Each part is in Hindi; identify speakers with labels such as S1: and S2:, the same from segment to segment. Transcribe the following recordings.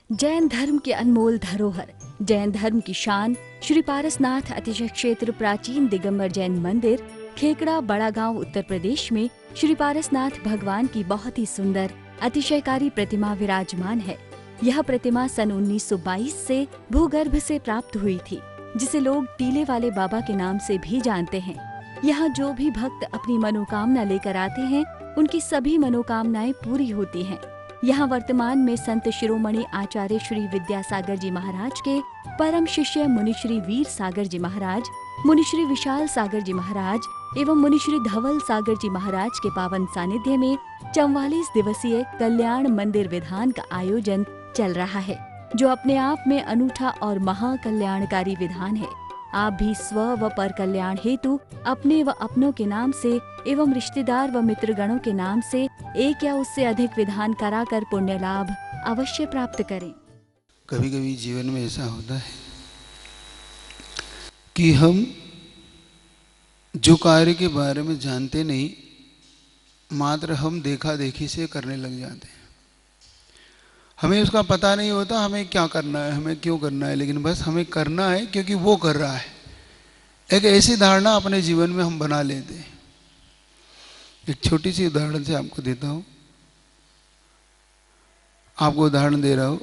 S1: जैन धर्म के अनमोल धरोहर, जैन धर्म की शान श्री पारसनाथ अतिशय क्षेत्र प्राचीन दिगंबर जैन मंदिर, खेकड़ा, बड़ा गांव, उत्तर प्रदेश में श्री पारसनाथ भगवान की बहुत ही सुंदर अतिशयकारी प्रतिमा विराजमान है। यह प्रतिमा सन 1922 से भूगर्भ से प्राप्त हुई थी, जिसे लोग टीले वाले बाबा के नाम से भी जानते हैं। यहाँ जो भी भक्त अपनी मनोकामना लेकर आते हैं, उनकी सभी मनोकामनाएं पूरी होती हैं। यहाँ वर्तमान में संत शिरोमणि आचार्य श्री विद्यासागर जी महाराज के परम शिष्य मुनिश्री वीर सागर जी महाराज, मुनिश्री विशाल सागर जी महाराज एवं मुनिश्री धवल सागर जी महाराज के पावन सानिध्य में 44 दिवसीय कल्याण मंदिर विधान का आयोजन चल रहा है, जो अपने आप में अनूठा और महाकल्याणकारी विधान है। आप भी स्व व पर कल्याण हेतु अपने व अपनों के नाम से एवं रिश्तेदार व मित्रगणों के नाम से एक या उससे अधिक विधान कराकर पुण्य लाभ अवश्य प्राप्त करें।
S2: कभी कभी जीवन में ऐसा होता है कि हम जो कार्य के बारे में जानते नहीं, मात्र हम देखा देखी से करने लग जाते हैं। हमें उसका पता नहीं होता हमें क्या करना है, हमें क्यों करना है, लेकिन बस हमें करना है क्योंकि वो कर रहा है। एक ऐसी धारणा अपने जीवन में हम बना लेते हैं। एक छोटी सी उदाहरण से आपको देता हूँ, आपको उदाहरण दे रहा हूँ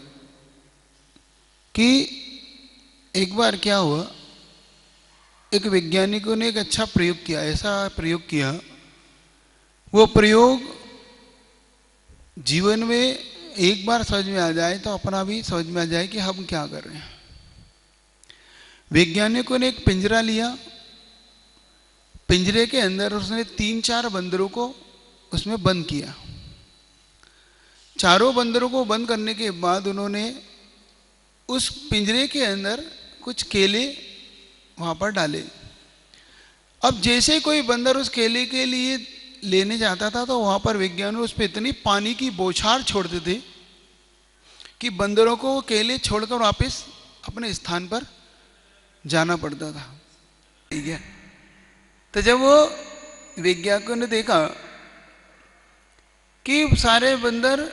S2: कि एक बार क्या हुआ, एक वैज्ञानिकों ने एक अच्छा प्रयोग किया। ऐसा प्रयोग किया, वो प्रयोग जीवन में एक बार समझ में आ जाए तो अपना भी समझ में आ जाए कि हम क्या कर रहे हैं। वैज्ञानिकों ने एक पिंजरा लिया, पिंजरे के अंदर उसने 3-4 बंदरों को उसमें बंद किया। चारों बंदरों को बंद करने के बाद उन्होंने उस पिंजरे के अंदर कुछ केले वहां पर डाले। अब जैसे कोई बंदर उस केले के लिए लेने जाता था तो वहां पर वैज्ञानिक उस पर इतनी पानी की बौछार छोड़ते थे कि बंदरों को केले छोड़कर वापस अपने स्थान पर जाना पड़ता था। ठीक है, तो जब वो वैज्ञानिकों ने देखा कि सारे बंदर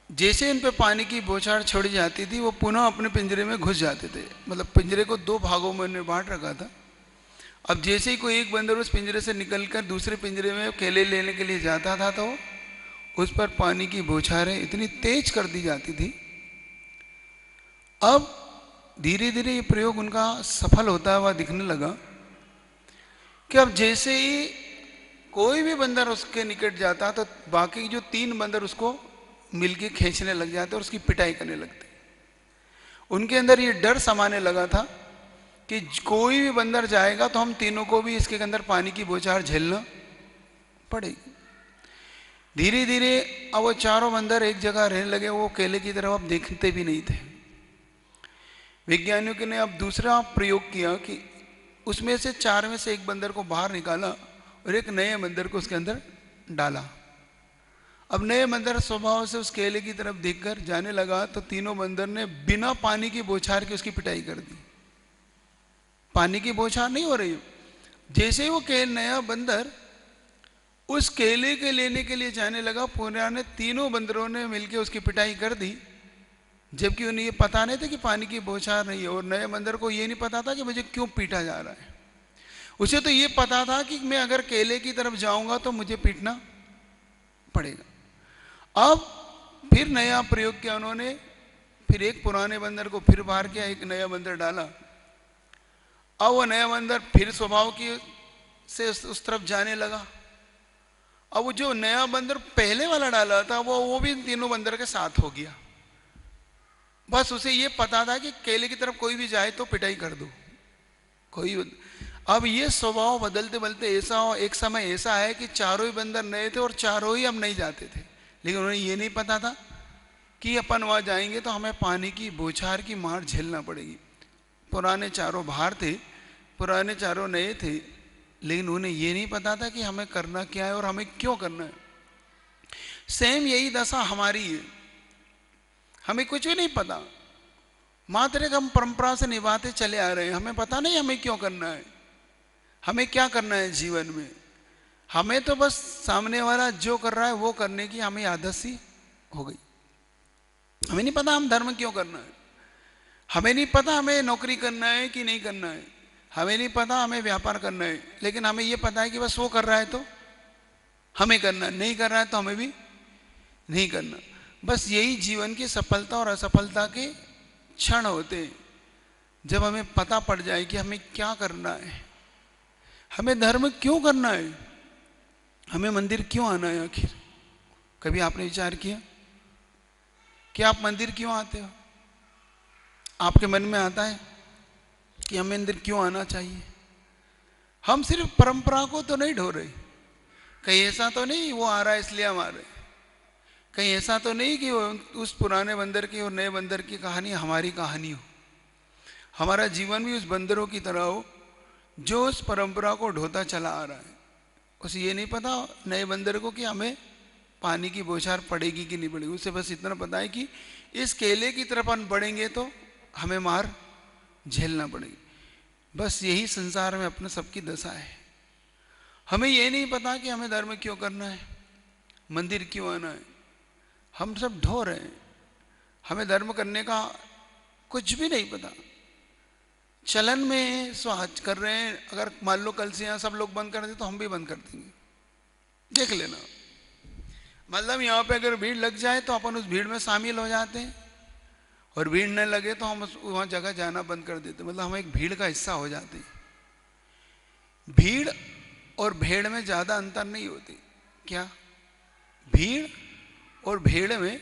S2: जैसे इन पे पानी की बौछार छोड़ी जाती थी, वो पुनः अपने पिंजरे में घुस जाते थे। मतलब पिंजरे को 2 भागों में उन्होंने बांट रखा था। अब जैसे ही कोई एक बंदर उस पिंजरे से निकलकर दूसरे पिंजरे में केले लेने के लिए जाता था तो उस पर पानी की बौछारें इतनी तेज कर दी जाती थी। अब धीरे धीरे ये प्रयोग उनका सफल होता हुआ दिखने लगा कि अब जैसे ही कोई भी बंदर उसके निकट जाता तो बाकी जो 3 बंदर उसको मिलके खींचने लग जाते और उसकी पिटाई करने लगते। उनके अंदर ये डर समाने लगा था कि कोई भी बंदर जाएगा तो हम तीनों को भी इसके अंदर पानी की बौछार झेलना पड़ेगी। धीरे धीरे अब वो चारों बंदर एक जगह रहने लगे, वो केले की तरफ अब देखते भी नहीं थे। वैज्ञानिकों ने अब दूसरा प्रयोग किया कि उसमें से 4 में से एक बंदर को बाहर निकाला और एक नए बंदर को उसके अंदर डाला। अब नए बंदर स्वभाव से उस केले की तरफ देखकर जाने लगा तो तीनों बंदर ने बिना पानी की बौछार की उसकी पिटाई कर दी। पानी की बौछार नहीं हो रही, जैसे ही वो नया बंदर उस केले के लेने के लिए जाने लगा, पुराने तीनों बंदरों ने मिलकर उसकी पिटाई कर दी, जबकि उन्हें ये पता नहीं था कि पानी की बौछार नहीं है। और नए बंदर को ये नहीं पता था कि मुझे क्यों पीटा जा रहा है। उसे तो ये पता था कि मैं अगर केले की तरफ जाऊंगा तो मुझे पीटना पड़ेगा। अब फिर नया प्रयोग किया उन्होंने, फिर एक पुराने बंदर को फिर बाहर किया, एक नया बंदर डाला। अब वो नया बंदर फिर स्वभाव की से उस तरफ जाने लगा। अब वो जो नया बंदर पहले वाला डाला था वो भी तीनों बंदर के साथ हो गया। बस उसे ये पता था कि केले की तरफ कोई भी जाए तो पिटाई कर दो कोई। अब ये स्वभाव बदलते बदलते ऐसा हो, एक समय ऐसा है कि चारों ही बंदर नए थे और चारों ही अब नहीं जाते थे। लेकिन उन्हें ये नहीं पता था कि अपन वहां जाएंगे तो हमें पानी की बौछार की मार झेलना पड़ेगी। पुराने चारों बाहर थे, पुराने चारों नए थे, लेकिन उन्हें ये नहीं पता था कि हमें करना क्या है और हमें क्यों करना है। सेम यही दशा हमारी है, हमें कुछ भी नहीं पता, मात्र एक हम परंपरा से निभाते चले आ रहे हैं। हमें पता नहीं हमें क्यों करना है, हमें क्या करना है जीवन में। हमें तो बस सामने वाला जो कर रहा है वो करने की हमें आदत सी हो गई। हमें नहीं पता हम धर्म क्यों करना है, हमें नहीं पता हमें नौकरी करना है कि नहीं करना है, हमें नहीं पता हमें व्यापार करना है, लेकिन हमें ये पता है कि बस वो कर रहा है तो हमें करना, नहीं कर रहा है तो हमें भी नहीं करना। बस यही जीवन की सफलता और असफलता के क्षण होते हैं, जब हमें पता पड़ जाए कि हमें क्या करना है, हमें धर्म क्यों करना है, हमें मंदिर क्यों आना है। आखिर कभी आपने विचार किया कि आप मंदिर क्यों आते हो? आपके मन में आता है कि हमें मंदिर क्यों आना चाहिए? हम सिर्फ परंपरा को तो नहीं ढो रहे, कहीं ऐसा तो नहीं वो आ रहा है इसलिए हम आ रहे, कहीं ऐसा तो नहीं कि उस पुराने बंदर की और नए बंदर की कहानी हमारी कहानी हो, हमारा जीवन भी उस बंदरों की तरह हो जो उस परंपरा को ढोता चला आ रहा है। उसे ये नहीं पता नए बंदर को कि हमें पानी की बौछार पड़ेगी कि नहीं पड़ेगी, उसे बस इतना पता है कि इस केले की तरफ हम बढ़ेंगे तो हमें मार झेलना पड़ेगी। बस यही संसार में अपने सबकी दशा है। हमें ये नहीं पता कि हमें धर्म क्यों करना है, मंदिर क्यों आना है, हम सब ढो रहे हैं, हमें धर्म करने का कुछ भी नहीं पता, चलन में स्वाच कर रहे हैं। अगर मान लो कल से यहाँ सब लोग बंद कर दे तो हम भी बंद कर देंगे, देख लेना। मतलब यहाँ पे अगर भीड़ लग जाए तो अपन उस भीड़ में शामिल हो जाते हैं, और भीड़ न लगे तो हम वहाँ जगह जाना बंद कर देते, मतलब हम एक भीड़ का हिस्सा हो जाते हैं। भीड़ और भेड़ में ज़्यादा अंतर नहीं होती क्या? भीड़ और भेड़ में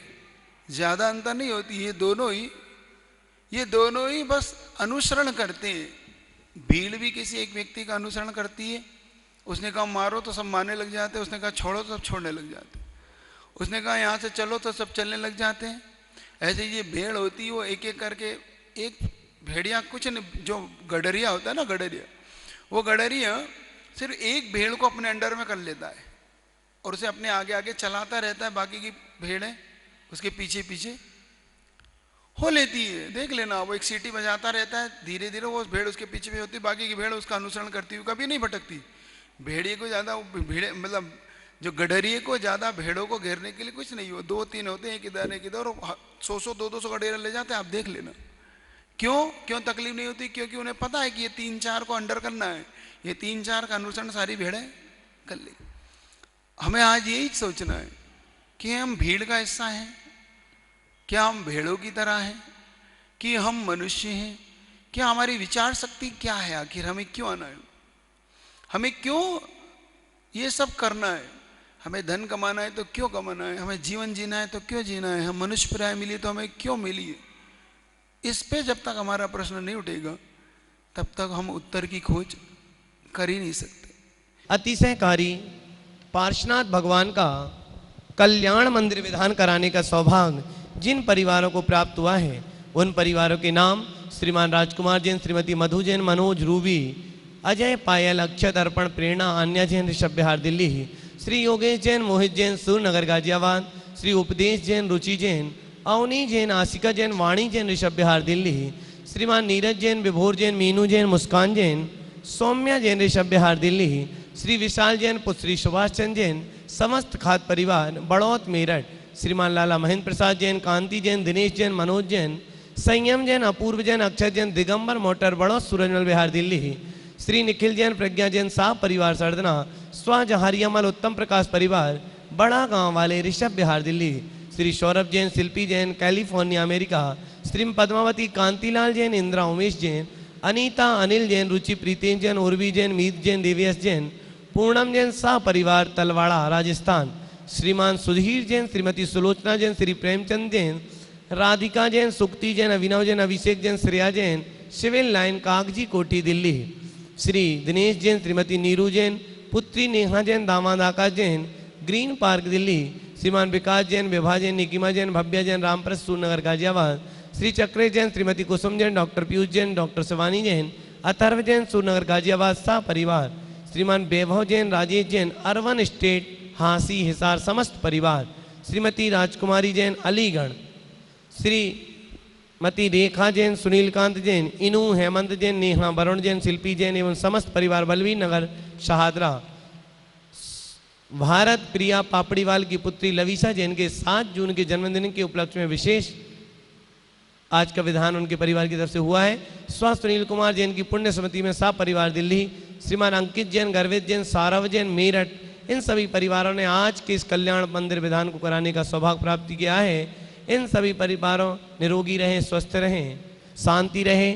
S2: ज़्यादा अंतर नहीं होती, ये दोनों ही बस अनुसरण करते हैं। भीड़ भी किसी एक व्यक्ति का अनुसरण करती है, उसने कहा मारो तो सब मारने लग जाते हैं, उसने कहा छोड़ो तो सब छोड़ने लग जाते हैं, उसने कहा यहाँ से चलो तो सब चलने लग जाते हैं। ऐसे ये भेड़ होती है, वो एक एक करके, एक भेड़िया कुछ नहीं, जो गडरिया होता है ना, गडरिया, वो गडरिया सिर्फ एक भेड़ को अपने अंडर में कर लेता है और उसे अपने आगे आगे चलाता रहता है, बाकी की भेड़ें उसके पीछे पीछे हो लेती है। देख लेना, वो एक सीटी बजाता रहता है, धीरे धीरे वो भेड़ उसके पीछे भी होती है, बाकी की भेड़ उसका अनुसरण करती हुई कभी नहीं भटकती। भेड़िए को ज़्यादा भेड़े मतलब जो गडरिए को ज़्यादा भेड़ों को घेरने के लिए कुछ नहीं हो, 2-3 होते हैं, एक इधर और 100-100 200 गडेरा ले जाते हैं। आप देख लेना क्यों तकलीफ नहीं होती, क्योंकि उन्हें पता है कि ये 3-4 को अंडर करना है, ये 3-4 का अनुसरण सारी भेड़ें कर ले। हमें आज यही सोचना है कि हम भीड़ का हिस्सा हैं, क्या हम भेड़ों की तरह हैं, कि हम मनुष्य हैं, क्या हमारी विचार शक्ति क्या है, आखिर हमें क्यों आना है, हमें क्यों ये सब करना है, हमें धन कमाना है तो क्यों कमाना है, हमें जीवन जीना है तो क्यों जीना है, हम मनुष्य प्राय मिली तो हमें क्यों मिली है। इस पे जब तक हमारा प्रश्न नहीं उठेगा तब तक हम उत्तर की खोज कर ही नहीं सकते।
S3: अतिशयकारी पार्श्वनाथ भगवान का कल्याण मंदिर विधान कराने का सौभाग्य जिन परिवारों को प्राप्त हुआ है, उन परिवारों के नाम श्रीमान राजकुमार जैन, श्रीमती मधु जैन, मनोज, रूबी, अजय, पायल, अक्षत, अर्पण, प्रेरणा, आन्या जैन, ऋषभ बिहार दिल्ली, श्री योगेश जैन, मोहित जैन, सूरनगर गाजियाबाद, श्री उपदेश जैन, रुचि जैन, अवनी जैन, आशिका जैन, वाणी जैन, ऋषभ बिहार दिल्ली, श्रीमान नीरज जैन, विभोर जैन, मीनू जैन, मुस्कान जैन, सौम्या जैन, ऋषभ बिहार दिल्ली, श्री विशाल जैन, पुत्री सुभाष चंद्र जैन, समस्त खाद परिवार बड़ौत मेरठ, श्रीमान लाला महेंद्र प्रसाद जैन, कांति जैन, दिनेश जैन, मनोज जैन, संयम जैन, अपूर्व जैन, अक्षय जैन, दिगंबर मोटर बड़ौत, सूरजमल बिहार दिल्ली, श्री निखिल जैन, प्रज्ञा जैन, साहब परिवार सरदना, स्वाजहारियामल उत्तम प्रकाश परिवार बड़ा गांव वाले, ऋषभ बिहार दिल्ली, श्री सौरभ जैन, शिल्पी जैन, कैलिफोर्निया अमेरिका, श्री पद्मावती, कांतिलाल जैन, इंदिरा उमेश जैन, अनीता, अनिल जैन, रुचि, प्रीतेश जैन, उर्वी जैन, मीत जैन, देवीएस जैन, पूर्णम जैन, शाह परिवार तलवाड़ा राजस्थान, श्रीमान सुधीर जैन, श्रीमती सुलोचना जैन, श्री प्रेमचंद जैन, राधिका जैन, सुक्ति जैन, अभिनव जैन, अभिषेक जैन, श्रेया जैन, सिविल लाइन कागजी कोठी दिल्ली, श्री दिनेश जैन, श्रीमती नीरू जैन, पुत्री नेहा जैन, दामाद आकाश जैन, ग्रीन पार्क दिल्ली, श्रीमान विकास जैन, विभा जैन, निकिमा जैन, भव्या जैन, रामप्रस, सूरनगर गाजियाबाद, श्री चक्रे जैन, श्रीमती कुसुम जैन, डॉक्टर पीयूष जैन, डॉक्टर शिवानी जैन, अथर्व जैन, सूरनगर गाजियाबाद, शाह परिवार, श्रीमान वैभव जैन, राजेश जैन, अर्बन स्टेट हांसी हिसार समस्त परिवार, श्रीमती राजकुमारी जैन, अलीगढ़, श्रीमती रेखा जैन, सुनील कांत जैन, इनू, हेमंत जैन, नेहा, वरुण जैन, शिल्पी जैन एवं समस्त परिवार बलवीर नगर शहादरा, भारत प्रिया पापड़ीवाल की पुत्री लविशा जैन के 7 जून के जन्मदिन के उपलक्ष्य में विशेष आज का विधान उनके परिवार की तरफ से हुआ है। स्वस्थ सुनील कुमार जैन की पुण्य स्मृति में सब परिवार दिल्ली, श्रीमान अंकित जैन, गर्वित जैन, सौरभ जैन मेरठ, इन सभी परिवारों ने आज के इस कल्याण मंदिर विधान को कराने का सौभाग्य प्राप्त किया है। इन सभी परिवारों निरोगी रहें, स्वस्थ रहें, शांति रहे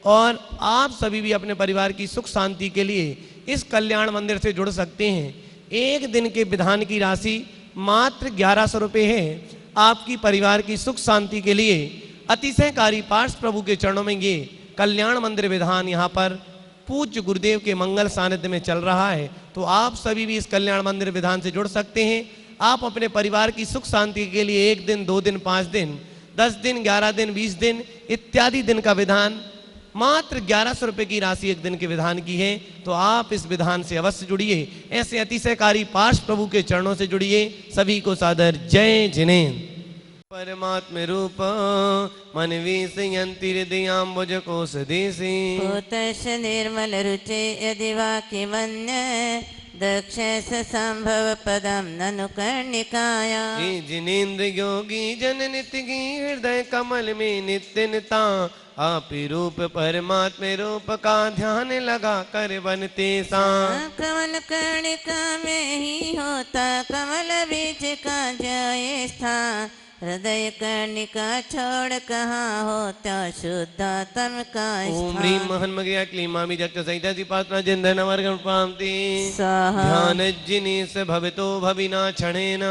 S3: और आप सभी भी अपने परिवार की सुख शांति के लिए इस कल्याण मंदिर से जुड़ सकते हैं। एक दिन के विधान की राशि मात्र 1100 रुपये है। आपकी परिवार की सुख शांति के लिए अतिशयकारी पार्ष प्रभु के चरणों में ये कल्याण मंदिर विधान यहाँ पर पूज्य गुरुदेव के मंगल सानिध्य में चल रहा है। तो आप सभी भी इस कल्याण मंदिर विधान से जुड़ सकते हैं। आप अपने परिवार की सुख शांति के लिए 1 दिन, 2 दिन, 5 दिन, 10 दिन, 11 दिन, 20 दिन इत्यादि दिन का विधान मात्र 1100 रुपये की राशि एक दिन के विधान की है। तो आप इस विधान से अवश्य जुड़िए, ऐसे अतिशयकारी पार्ष प्रभु के चरणों से जुड़िए। सभी को सादर जय जिनेन्द्र। परमात्म रूप मन विषयन्ति हृदयाम्बुज कोश देशे
S4: भूतश निर्मल रुचे यदि वाक्यमन्य दक्षस संभव पदम ननु कर्णिकाया।
S3: जिनेन्द्र योगी जन नित्य की हृदय कमल में नित्य निता आप रूप परमात्म रूप का ध्यान लगा कर बनते सा।
S4: कमल कर्णिका में ही होता कमल बीज का जय स्थान। हृदय कर्णिका छोड़ कहाँ होता शुद्धात्म का
S3: ओम ह्रीं महन्मगया क्लीमामि जक्त सहिता पात्रा जिंदन वर्गं पामति ध्यान जिनेश भवितो भविना क्षणेन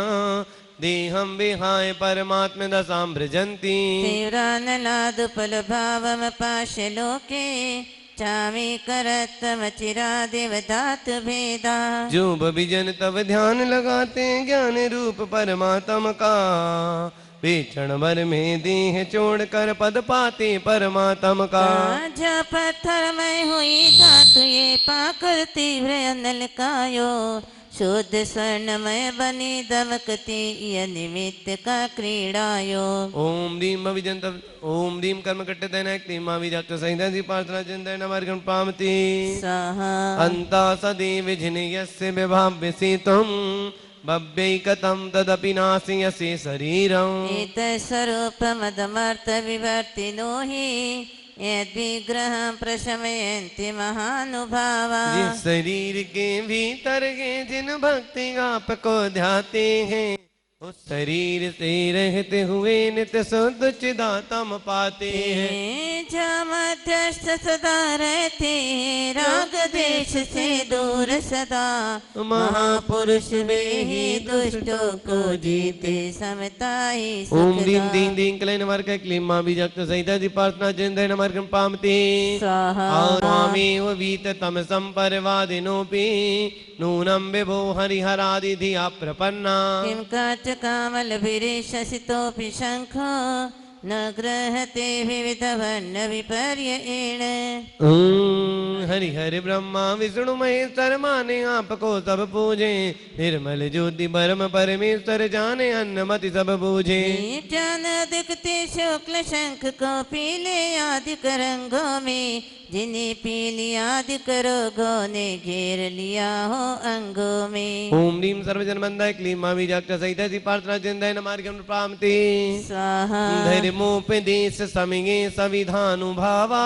S3: देहं विहाय परमात्म दशां भ्रजन्ति।
S4: तीव्रानलादुपल भावम पाशलोके चामी करतम चिरादेव धातु भेदा।
S3: जो बबिजन तब ध्यान लगाते ज्ञान रूप परमात्मा का वे क्षण भर में देह छोड़ कर पद पाते परमात्मा का।
S4: जा पत्थर में हुई धातु ये पाकर तीव्र अनल कायो शुद्ध स्वर्णमय बनी दमकती यह निमित्त का क्रीड़ायो।
S3: ओम ह्रीं भविजन तब ओम ह्रीं कर्म कट्टतेन क्लीमा विजक्त सहिता पार्थना चिंतन वर्गं पामति अन्ता सदैव जिनयस्य विभाव्य सीतम भव्यैकतं तदपि नाशयसि शरीरम्।
S4: एतस्वरूप मदमर्थ विवर्तिनो हि यद्विग्रहं प्रशमयन्ति महानुभावा।
S3: जिस शरीर के भीतर के जिन भक्ति आपको ध्याते हैं उस शरीर से रहते हुए नित्य शुद्ध चिदात्म पाते हैं।
S4: जहाँ मध्यस्थ सदा रहते राग देश से दूर सदा महापुरुष वे ही दुष्टों को जीते समता ही सुखदा।
S3: ओम ह्रीं दीं दीं क्लीं वर्ग क्लीमा विजक्त सहिता प्रार्थना चिंतन वर्गं पामति स्वामेव वीत तमसं परवादिनोपि नूनं विभो हरिहरादि धिया प्रपन्ना।
S4: किं काच कामल शशितोऽपि शंखो न ग्रहते विविध वर्ण विपर्ययेण।
S3: हरि हरि ब्रह्मा विष्णु महेश्वर माने आपको सब पूजे निर्मल ज्योति परम परमेश्वर जाने अन्नमति सब पूजे।
S4: जान दिखते शुक्ल शंख को पीले आदि रंगों में जिन्हें पीली आदि रोगों ने घेर लिया हो अंगों में।
S3: ओम ह्रीं सर्वजन बंदाय क्लीमा विजक्त सहिता प्रार्थना चिंतन मार्गं प्राप्ति
S4: स्वाहा।
S3: धर्मोपदेश समये सविधानुभावा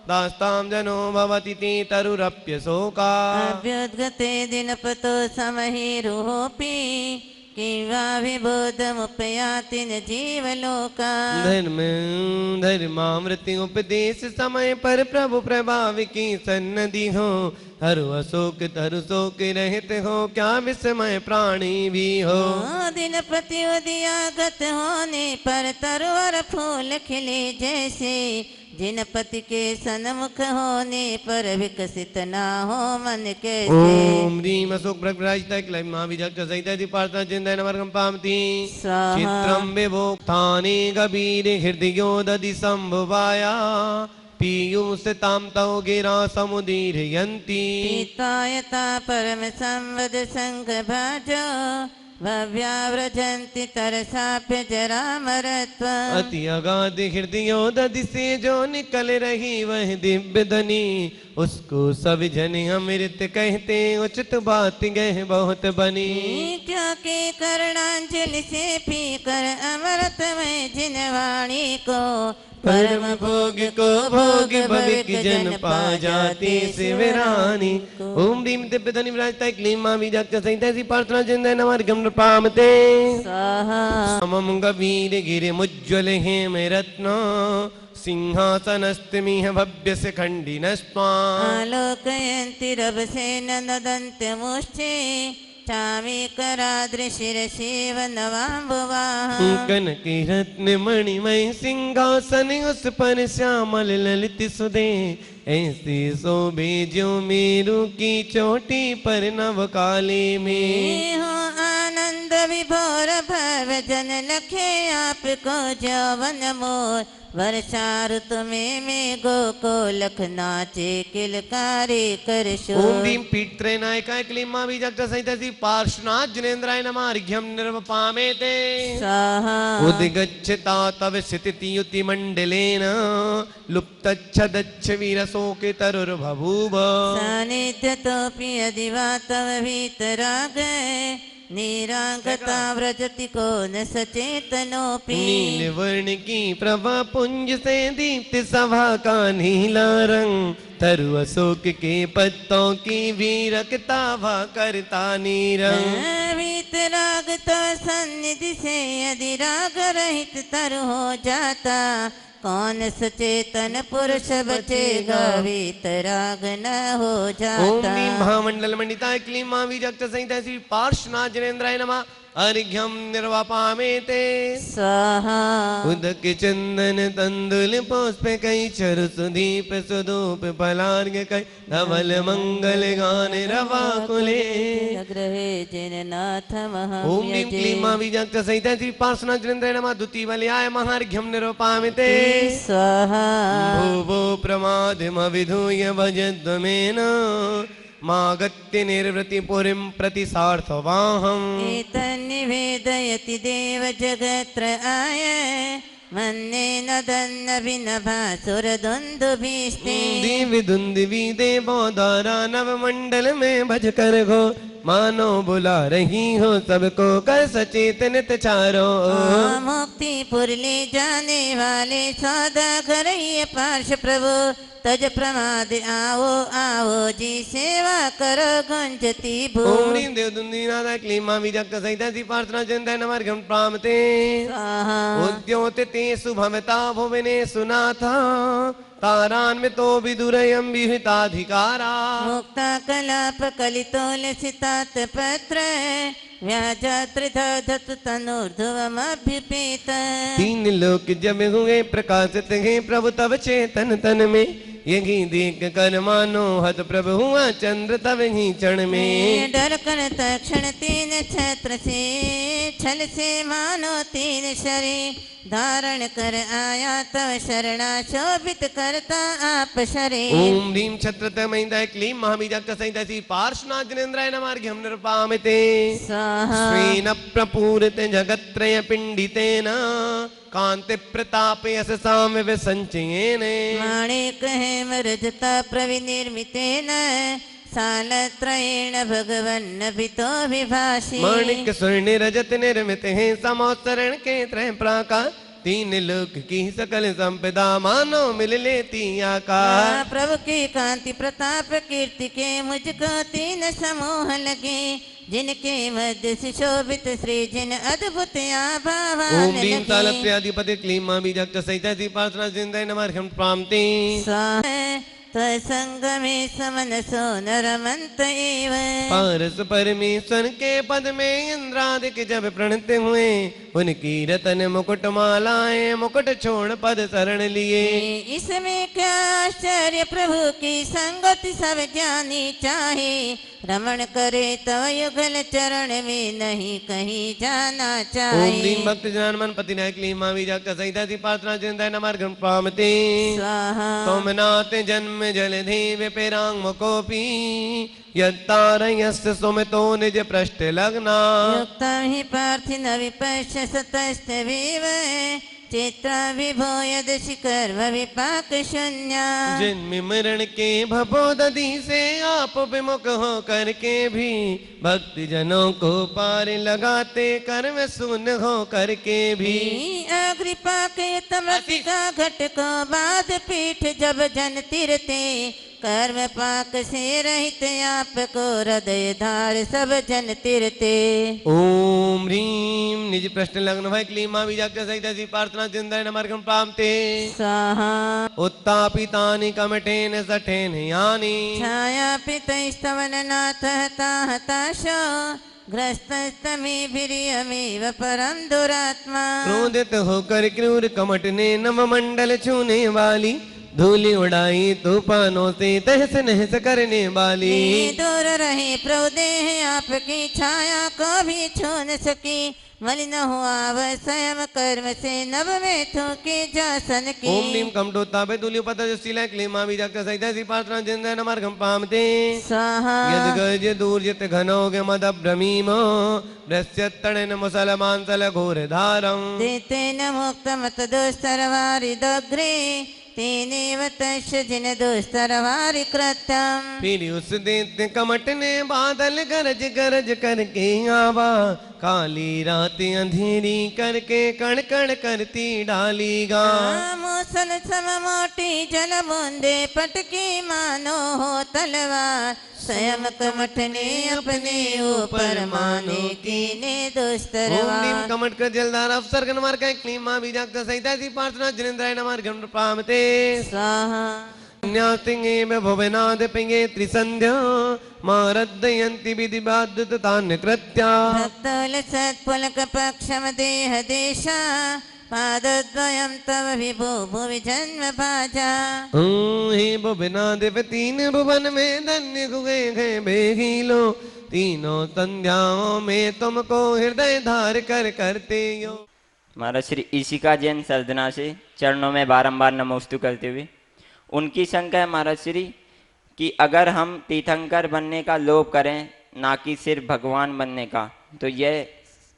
S3: दास्तां जनो भवति ते तरुरप्यशोका।
S4: अभ्युद्गते दिनपतो समहिरुहोपि किंवा विबोधमुपयाति न जीवलोका।
S3: धर्मामृति उपदेश समय पर प्रभु प्रभाव की सन्नति हो हरु अशोक तरु शोक रहित हो क्या विस्मय प्राणी भी हो।
S4: दिनपति उदयागत होने पर तरुवर फूल खिले जैसे जिनपति के सन्मुख होने पर विकसित ना हो मन कैसे।
S3: ओम ह्रीं अशोक प्रभराजिता क्लैमा विजक्त सहिता प्रार्थना चिंतन वर्गं पामति चित्रं विभोक्तानि गभीर हृदयो दधि संभवाया पीयूषतां तौ गिरा समुदीरयन्ति।
S4: पीतायता परम संवद संग भाजो भव्याव्रजन्ति तरसाप्य जरामरत्व।
S3: अति अगाध हृदयो दधि से जो निकल रही वह दिव्य धनी उसको सब जन अमृत कहते उचित बात गह बहुत बनी।
S4: क्या के करणांजलि से पी कर अमृत में जिन वाणी को
S3: परम भोग को भोग भविक जन पा जाते शिवरानी। ओम भीम दिव्य धनि विराजता क्लीम मां बीजाक्ष सहित ऐसी प्रार्थना जिंदे नमर गम पामते मम गंभीर गिरि मुज्ज्वल हेम रत्न सिंहासनस्तिमिह भव्य से खंडिनस्त्वा
S4: आलोकयन्ति रभसेन नदन्त्य मुष्टे चामी करादृशिरशिव नवाम्बुवाः
S3: कनकी रत्न मणिमय सिंहासन उस पर श्यामल ललित सुदे ऐसे शोभे जो मेरू की चोटी पर नवकाले में।
S4: हो आनंद विभोर भव जन लखे आपको जवन मोर वर्षा ऋतु में गोको लख नाचे किलकारी कर शोर।
S3: ओम भीम पीठ त्रैनायकाय क्लीं मां बीजाक्ष सहित पार्श्वनाथ जिनेन्द्राय नमः अर्घ्यं निर्वपामेते
S4: स्वाहा
S3: उद्गच्छता तव स्थितियुति मंडलेन लुप्तच्छदच्छ वीरशोके तरुर्बभूव
S4: सानिध्यतोऽपि यदि वा तव भीतरागय निरागता व्रजति को न सचेतनोऽपि।
S3: नीलवर्ण की प्रभा पुंज से दीप्त सभा का नीला रंग तरु अशोक के पत्तों की वीरकता भा करता नीरंग।
S4: वीतराग तो सन्निधि से यदि राग रहित तरु हो जाता कौन सचेतन पुरुष बचेगा वीतराग न हो जाता।
S3: ओम भीम महामंडल मंडिताय क्लीं मां बीजाक्ष सहित ऐसी पार्श्वनाथ जिनेन्द्राय नमः अर्घ्यं निर्वापामेते
S4: स्वाहा
S3: उदक चंदन तंदुल पुष्प कई चरु सुदीप सुधूप फलार्घ कई धवल मंगल गान रवा कुले
S4: ग्रहे जिन नाथ
S3: ओम भीम क्लीं मां बीजाक्ष सहित ऐसी पार्श्वनाथ जिनेन्द्राय नमः द्वितीय बलियाय महार्घ्यं निर्वापामेते
S4: स्वाहा
S3: भूवो प्रमादमविधूय भजध्वमेन मागत्य निर्वृति पुरीं प्रति सार्थवाहम्
S4: एतन्निवेदयति देव जगत्रयाय मन्ये नदन्न विनभासुरदुन्दुभिस्ते
S3: दिव्य दुंदुभी देवो द्वारा नव मंडल में भज कर घो मानो बुला रही हो सबको कर सचेतन चारो।
S4: मुक्तिपुर ले जाने वाले सौदागर ये पार्श प्रभु तज प्रमाद आओ आओ जी सेवा करो गुंजती भू।
S3: ओम ह्रीं देव दुंदीनाथ क्लीं मां बीजाक्ष सहित ऐसी प्रार्थना जिनेन्द्राय नमः अर्घ्यं प्रामते उद्योतते शुभमता भुवनेषु नाथा तारान्वितो विदुरयं विहिताधिकारा
S4: मुक्ता कलाप कलितोलसितात पत्र व्याजात्रिधत तनूर्ध्वमभ्युपेत।
S3: तीन लोक जब हुए प्रकाशित हैं प्रभु तब चेतन तन में यही देख कर मानो हत प्रभु हुआ चंद्र तब ही क्षण में।
S4: डर कर तक्षण तीन छत्र से छल से मानो तीन शरीर धारण कर आया तव शरणा शोभित करता आप शरीर।
S3: ओम ह्रीं छत्रतमहिन्दाय क्लीं महाबीजाक्ष सहित ऐसी पार्श्वनाथ जिनेन्द्राय नमः अर्घ्यं निर्वापामेते स्वेन प्रपूरित जगत्त्रय पिंडितेन कांति प्रताप यशसाम विसंचयेन
S4: माणिक हेम रजता प्रविनिर्मितेन सालत्रयेण भगवन्नभितो विभाषि।
S3: माणिक स्वर्ण रजत निर्मित हैं समोत्तरण के त्रय प्राकार तीन लोक की सकल संपदा मानो मिल लेती आकार।
S4: प्रभु की कांति प्रताप कीर्ति के मुझको तीन समूह लगे जिनके मध्य से शोभित श्री जिन अद्भुत आभावान
S3: ओम ह्रीं तालप्रियाधिपति क्लीं मां बीजाक्ष सहित ऐसी प्रार्थना जिनेन्द्राय नमः अर्घ्यं प्रामते
S4: संगमे समनसो नरमंत एव।
S3: पारस परमेश्वर के पद में इंद्रादिक जब प्रणत हुए उनकी रतन मुकुट मालाएं मुकुट छोड़ पद शरण लिए।
S4: इसमें क्या आश्चर्य प्रभु की संगति सब ज्ञानी चाहे रमण करे तव युगल चरण में नहीं कहीं जाना चाहे।
S3: ओम ह्रीं भक्त जनान मन पति नायक क्लीं मां बीजाक्ष सहित ऐसी प्रार्थना जिनेन्द्राय नमः अर्घ्यं प्रामते सोमनाथ जन्म जलधि विपिरांग मुकोपी यत्तारयस्य सुमितो निज पृष्ठ लग्ना
S4: युक्तं हि पार्थिन विपश्य सतस्तवीव चित्रा विभो यदि कर्म विपाक शून्य।
S3: जिनमें मरण के भवोदधि से आप विमुख हो करके भी भक्ति जनों को पार लगाते कर्म शून्य हो करके भी।
S4: अग्रिपा के तमसिका घट को बाध पीठ जब जन तिरते कर्म पाक से रहित आपको हृदय धार सब जन तिरते।
S3: ओम ह्रीम निज प्रश्न लग्न भय क्लीमा बीजाक्ष सहित ऐसी प्रार्थना चिंतन नमर्गम प्राप्ते
S4: स्वाहा।
S3: उत्तापितानि कमठेन सठेन यानि
S4: छाया पितस्तवन नाथ हताशो ग्रस्तस्तमेभिरियमेव परम दुरात्मा।
S3: क्रोधित होकर क्रूर कमट ने नवमंडल छूने वाली धूलि उड़ाई तूफानों से तहस नहस करने वाली।
S4: दूर रहे प्रभु देह आपकी छाया को भी छू न सकी मलिन हुआ वह स्वयं कर्म से नभ में थूके जासन की।
S3: ओम नीम कमटोत्ता पे धूलि उपत शीला क्लीमा बीजाक्ष सहित ऐसी प्रार्थना चिंतन नमर्गम पामते
S4: स्वाहा।
S3: यद गज दूर्जित घनौघ मद भ्रमीम भ्रस्यत्तड़न मुसलमान सल घोर धारम।
S4: देते न मुक्त मत दुस्तरवारि दग्रे तेनेव तस्य जिन दुस्तरवारि कृत्यम।
S3: फिर उस दैत्य कमट ने बादल गरज गरज करके आवा काली रात अंधेरी करके कण कण करती डालीगा।
S4: मूसल सम मोटी जल बूंदे पटकी मानो हो तलवार स्वयं कमठ ने अपने ऊपर माने कीने
S3: ओम नीम
S4: दुस्तरवार।
S3: कमट का जलधार अवसर गनमार का क्लीमा बीजाक्ष सहित ऐसी प्रार्थना जिनेन्द्राय नमः गण पामते
S4: स्वाहा।
S3: न्यास्तिंगे में भुवनाद पिंगे त्रिसंध्या मारदयन्ति विधि बाध्य तान्य कृत्या।
S4: भक्तोल सत्पुलक पक्षम देह देशा पादद्वयं तव विभो भुवि जन्म भाजा।
S3: हे भुवनाद तीन भुवन में धन्य हुए हैं बेगीलो तीनों संध्याओं में तुमको हृदय धार कर करते हो।
S5: महाराज श्री ईशिका जैन सर्जना से चरणों में बारंबार नमोस्तु करते हुए उनकी शंका है महाराज श्री कि अगर हम तीर्थंकर बनने का लोभ करें ना कि सिर्फ भगवान बनने का तो यह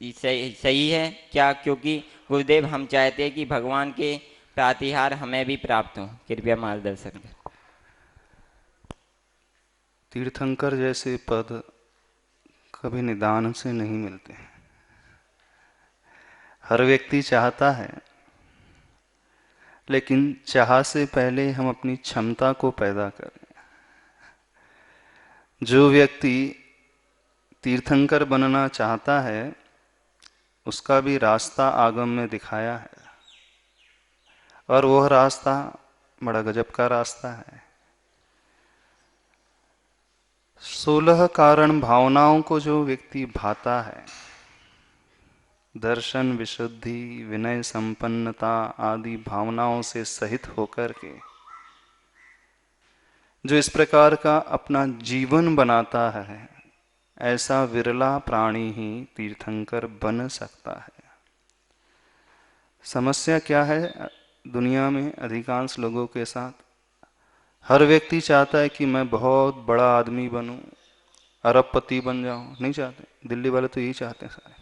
S5: सही है क्या? क्योंकि गुरुदेव हम चाहते हैं कि भगवान के प्रातिहार हमें भी प्राप्त हो। कृपया मार्गदर्शन करें।
S6: तीर्थंकर जैसे पद कभी निदान से नहीं मिलते। हर व्यक्ति चाहता है लेकिन चाह से पहले हम अपनी क्षमता को पैदा करें। जो व्यक्ति तीर्थंकर बनना चाहता है उसका भी रास्ता आगम में दिखाया है और वह रास्ता बड़ा गजब का रास्ता है। 16 कारण भावनाओं को जो व्यक्ति भाता है दर्शन विशुद्धि विनय संपन्नता आदि भावनाओं से सहित होकर के जो इस प्रकार का अपना जीवन बनाता है ऐसा विरला प्राणी ही तीर्थंकर बन सकता है। समस्या क्या है दुनिया में अधिकांश लोगों के साथ? हर व्यक्ति चाहता है कि मैं बहुत बड़ा आदमी बनूं, अरबपति बन जाऊं। नहीं चाहते? दिल्ली वाले तो यही चाहते हैं सारे।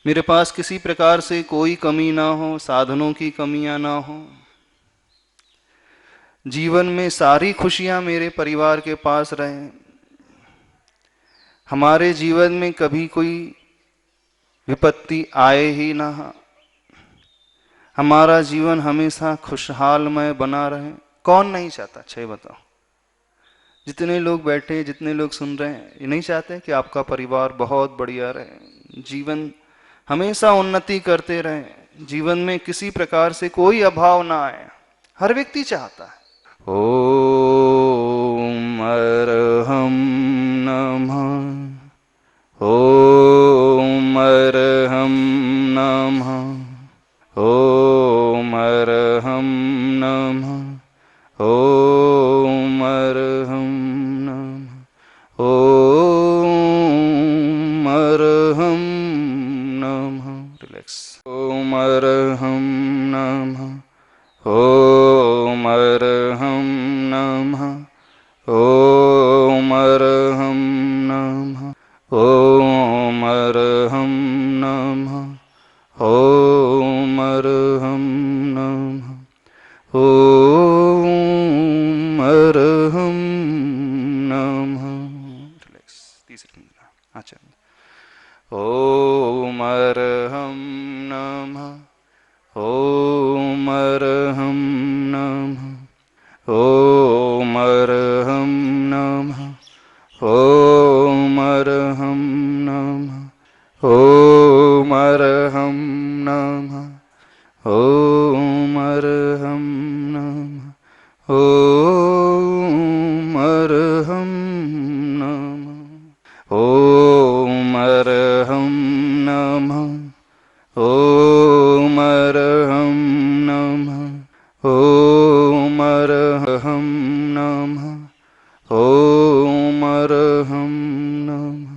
S6: मेरे पास किसी प्रकार से कोई कमी ना हो, साधनों की कमियां ना हो, जीवन में सारी खुशियां मेरे परिवार के पास रहे, हमारे जीवन में कभी कोई विपत्ति आए ही ना, हमारा जीवन हमेशा खुशहालमय बना रहे। कौन नहीं चाहता? अच्छा बताओ। जितने लोग बैठे, जितने लोग सुन रहे हैं, ये नहीं चाहते कि आपका परिवार बहुत बढ़िया रहे, जीवन हमेशा उन्नति करते रहे, जीवन में किसी प्रकार से कोई अभाव ना आए। हर व्यक्ति चाहता है। ओम अरहम नमः, ओम अरहम नमः, ओम अरहम नमः, ओम अरहम नमः, ओम अरहम नमः। रिलैक्स। ओम अरहम नमः, ओम अरहम नमः, ओम अरहम नमः, ओम अरहम नमः, नमः। ॐ अर्हं नमः। ॐ अर्हं नमः। ॐ अर्हं नमः। ॐ अर्हं नमः। ॐ अर्हं नमः। ॐ अर्हं नमः। ॐ अर्हं नमः। ॐ अर्हं नमः। ॐ अर्हं नमः। ॐ अर्हं नमः।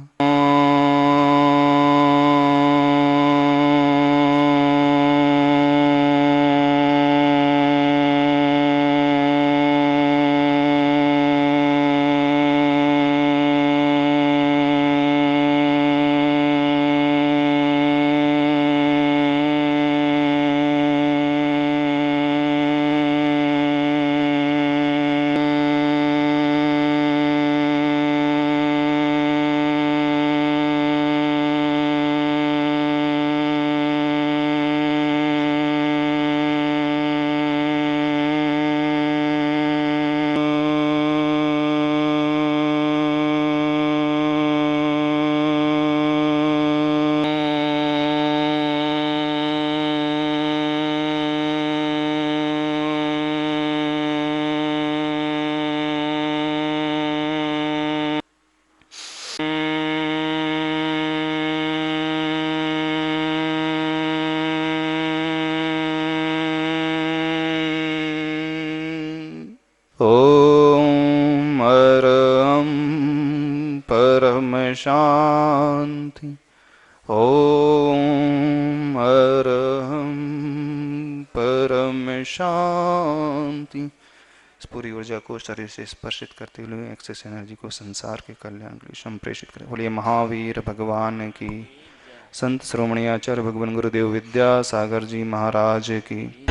S6: ॐ अर्हं परम शांति। ॐ अर्हं परम शांति। इस पूरी ऊर्जा को शरीर से स्पर्शित करते हुए एक्सेस एनर्जी को संसार के कल्याण के लिए संप्रेषित करें। बोलिए महावीर भगवान की, संत श्रोमणी आचार्य भगवान गुरुदेव विद्यासागर जी महाराज की।